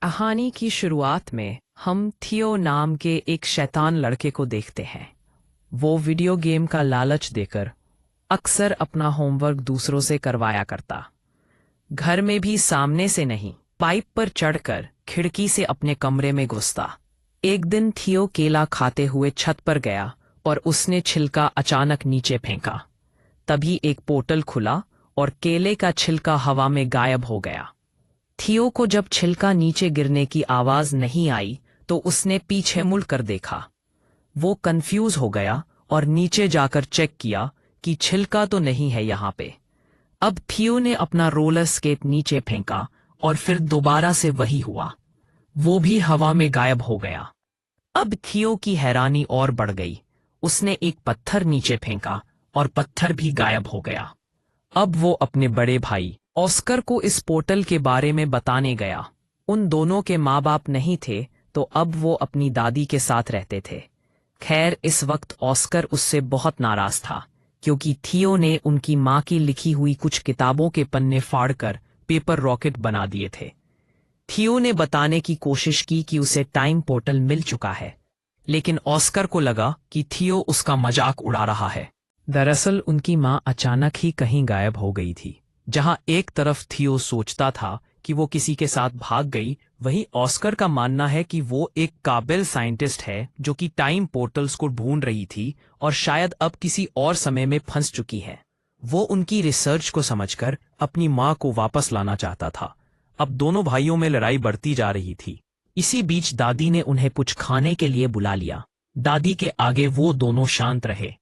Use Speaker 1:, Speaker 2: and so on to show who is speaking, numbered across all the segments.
Speaker 1: कहानी की शुरुआत में हम थियो नाम के एक शैतान लड़के को देखते हैं। वो वीडियो गेम का लालच देकर अक्सर अपना होमवर्क दूसरों से करवाया करता। घर में भी सामने से नहीं, पाइप पर चढ़कर खिड़की से अपने कमरे में घुसता। एक दिन थियो केला खाते हुए छत पर गया और उसने छिलका अचानक नीचे फेंका। तभी एक पोर्टल खुला और केले का छिलका हवा में गायब हो गया। थियो को जब छिलका नीचे गिरने की आवाज नहीं आई तो उसने पीछे मुड़कर देखा। वो कंफ्यूज हो गया और नीचे जाकर चेक किया कि छिलका तो नहीं है यहाँ पे। अब थियो ने अपना रोलर स्केट नीचे फेंका और फिर दोबारा से वही हुआ, वो भी हवा में गायब हो गया। अब थियो की हैरानी और बढ़ गई। उसने एक पत्थर नीचे फेंका और पत्थर भी गायब हो गया। अब वो अपने बड़े भाई ऑस्कर को इस पोर्टल के बारे में बताने गया। उन दोनों के माँ बाप नहीं थे तो अब वो अपनी दादी के साथ रहते थे। खैर, इस वक्त ऑस्कर उससे बहुत नाराज था क्योंकि थियो ने उनकी माँ की लिखी हुई कुछ किताबों के पन्ने फाड़कर पेपर रॉकेट बना दिए थे। थियो ने बताने की कोशिश की कि उसे टाइम पोर्टल मिल चुका है, लेकिन ऑस्कर को लगा कि थियो उसका मजाक उड़ा रहा है। दरअसल उनकी माँ अचानक ही कहीं गायब हो गई थी। जहां एक तरफ थियो सोचता था कि वो किसी के साथ भाग गई, वहीं ऑस्कर का मानना है कि वो एक काबिल साइंटिस्ट है जो कि टाइम पोर्टल्स को ढूंढ रही थी और शायद अब किसी और समय में फंस चुकी है। वो उनकी रिसर्च को समझकर अपनी माँ को वापस लाना चाहता था। अब दोनों भाइयों में लड़ाई बढ़ती जा रही थी। इसी बीच दादी ने उन्हें कुछ खाने के लिए बुला लिया। दादी के आगे वो दोनों शांत रहे,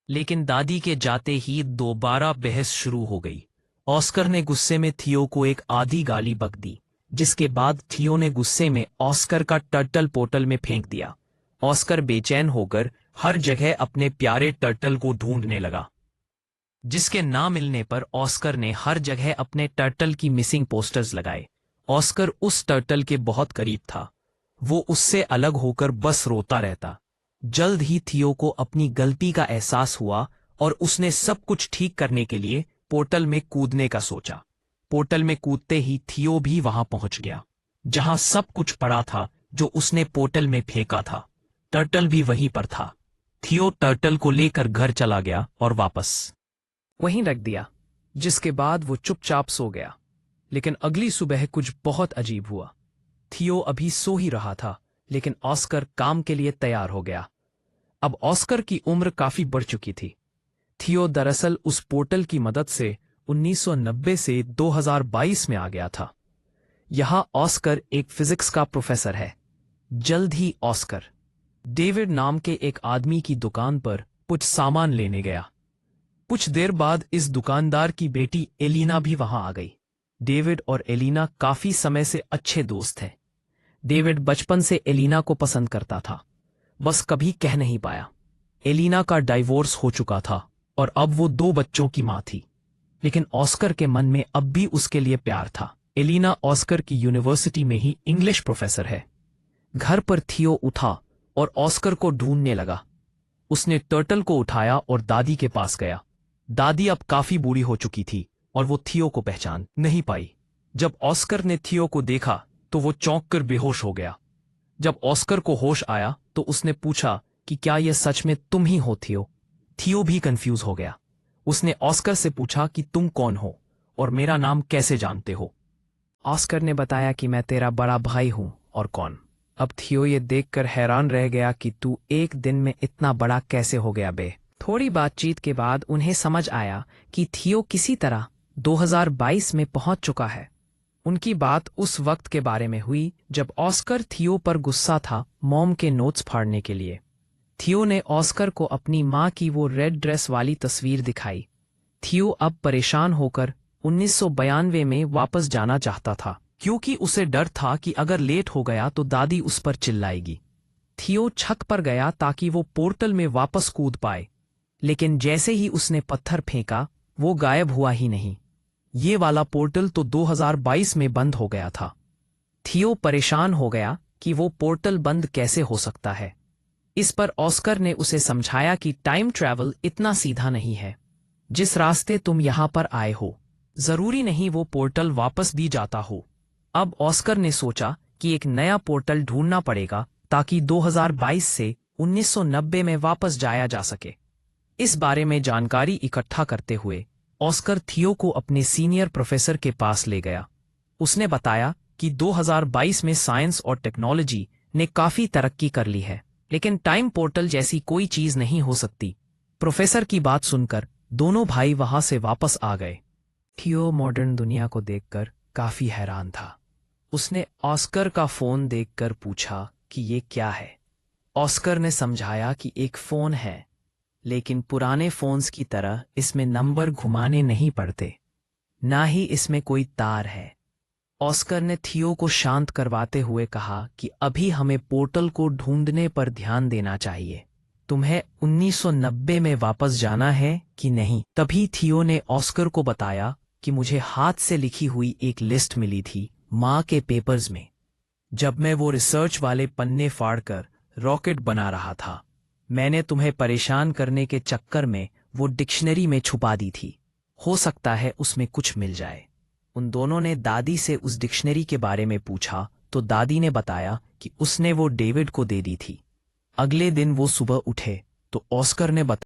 Speaker 1: लेकिन दादी के जाते ही दोबारा बहस शुरू हो गई। ऑस्कर ने गुस्से में थियो को एक आधी गाली बक दी, जिसके बाद थियो ने गुस्से में ऑस्कर का टर्टल पोर्टल में फेंक दिया। ऑस्कर बेचैन होकर हर जगह अपने प्यारे टर्टल को ढूंढने लगा, जिसके ना मिलने पर ऑस्कर ने हर जगह अपने टर्टल की मिसिंग पोस्टर्स लगाए। ऑस्कर उस टर्टल के बहुत करीब था। वो उससे अलग होकर बस रोता रहता। जल्द ही थियो को अपनी गलती का एहसास हुआ और उसने सब कुछ ठीक करने के लिए पोर्टल में कूदने का सोचा। पोर्टल में कूदते ही थियो भी वहां पहुंच गया, जहां सब कुछ पड़ा था जो उसने पोर्टल में फेंका था। टर्टल भी वहीं पर था। थियो टर्टल को लेकर घर चला गया और वापस वहीं रख दिया, जिसके बाद वो चुपचाप सो गया। लेकिन अगली सुबह कुछ बहुत अजीब हुआ। थियो अभी सो ही रहा था, लेकिन ऑस्कर काम के लिए तैयार हो गया। अब ऑस्कर की उम्र काफी बढ़ चुकी थी। थियो दरअसल उस पोर्टल की मदद से 1990 से 2022 में आ गया था। यहां ऑस्कर एक फिजिक्स का प्रोफेसर है। जल्द ही ऑस्कर डेविड नाम के एक आदमी की दुकान पर कुछ सामान लेने गया। कुछ देर बाद इस दुकानदार की बेटी एलिना भी वहां आ गई। डेविड और एलिना काफी समय से अच्छे दोस्त थे। डेविड बचपन से एलिना को पसंद करता था, बस कभी कह नहीं पाया। एलिना का डाइवोर्स हो चुका था और अब वो 2 बच्चों की मां थी, लेकिन ऑस्कर के मन में अब भी उसके लिए प्यार था। एलिना ऑस्कर की यूनिवर्सिटी में ही इंग्लिश प्रोफेसर है। घर पर थियो उठा और ऑस्कर को ढूंढने लगा। उसने टर्टल को उठाया और दादी के पास गया। दादी अब काफी बूढ़ी हो चुकी थी और वो थियो को पहचान नहीं पाई। जब ऑस्कर ने थियो को देखा तो वो चौंक कर बेहोश हो गया। जब ऑस्कर को होश आया तो उसने पूछा कि क्या यह सच में तुम ही हो थियो? थियो भी कंफ्यूज हो गया। उसने ऑस्कर से पूछा कि तुम कौन हो और मेरा नाम कैसे जानते हो? ऑस्कर ने बताया कि मैं तेरा बड़ा भाई हूं। और कौन? अब थियो ये देखकर हैरान रह गया कि तू एक दिन में इतना बड़ा कैसे हो गया बे। थोड़ी बातचीत के बाद उन्हें समझ आया कि थियो किसी तरह 2022 में पहुंच चुका है। उनकी बात उस वक्त के बारे में हुई जब ऑस्कर थियो पर गुस्सा था मॉम के नोट्स फाड़ने के लिए। थियो ने ऑस्कर को अपनी माँ की वो रेड ड्रेस वाली तस्वीर दिखाई। थियो अब परेशान होकर 1992 में वापस जाना चाहता था, क्योंकि उसे डर था कि अगर लेट हो गया तो दादी उस पर चिल्लाएगी। थियो छत पर गया ताकि वो पोर्टल में वापस कूद पाए, लेकिन जैसे ही उसने पत्थर फेंका वो गायब हुआ ही नहीं। ये वाला पोर्टल तो 2022 में बंद हो गया था। थियो परेशान हो गया कि वो पोर्टल बंद कैसे हो सकता है। इस पर ऑस्कर ने उसे समझाया कि टाइम ट्रैवल इतना सीधा नहीं है। जिस रास्ते तुम यहां पर आए हो, जरूरी नहीं वो पोर्टल वापस भी जाता हो। अब ऑस्कर ने सोचा कि एक नया पोर्टल ढूंढना पड़ेगा ताकि 2022 से 1990 में वापस जाया जा सके। इस बारे में जानकारी इकट्ठा करते हुए ऑस्कर थियो को अपने सीनियर प्रोफेसर के पास ले गया। उसने बताया कि 2022 में साइंस और टेक्नोलॉजी ने काफी तरक्की कर ली है, लेकिन टाइम पोर्टल जैसी कोई चीज नहीं हो सकती। प्रोफेसर की बात सुनकर दोनों भाई वहां से वापस आ गए। थियो मॉडर्न दुनिया को देखकर काफी हैरान था। उसने ऑस्कर का फोन देखकर पूछा कि ये क्या है। ऑस्कर ने समझाया कि एक फोन है, लेकिन पुराने फोन्स की तरह इसमें नंबर घुमाने नहीं पड़ते, ना ही इसमें कोई तार है। ऑस्कर ने थियो को शांत करवाते हुए कहा कि अभी हमें पोर्टल को ढूंढने पर ध्यान देना चाहिए। तुम्हें 1990 में वापस जाना है कि नहीं? तभी थियो ने ऑस्कर को बताया कि मुझे हाथ से लिखी हुई एक लिस्ट मिली थी माँ के पेपर्स में, जब मैं वो रिसर्च वाले पन्ने फाड़कर रॉकेट बना रहा था। मैंने तुम्हें परेशान करने के चक्कर में वो डिक्शनरी में छुपा दी थी। हो सकता है उसमें कुछ मिल जाए। उन दोनों ने दादी से उस डिक्शनरी के बारे में पूछा तो दादी ने बताया कि उसने वो डेविड को दे दी थी। अगले दिन वो सुबह उठे तो ऑस्कर ने बताया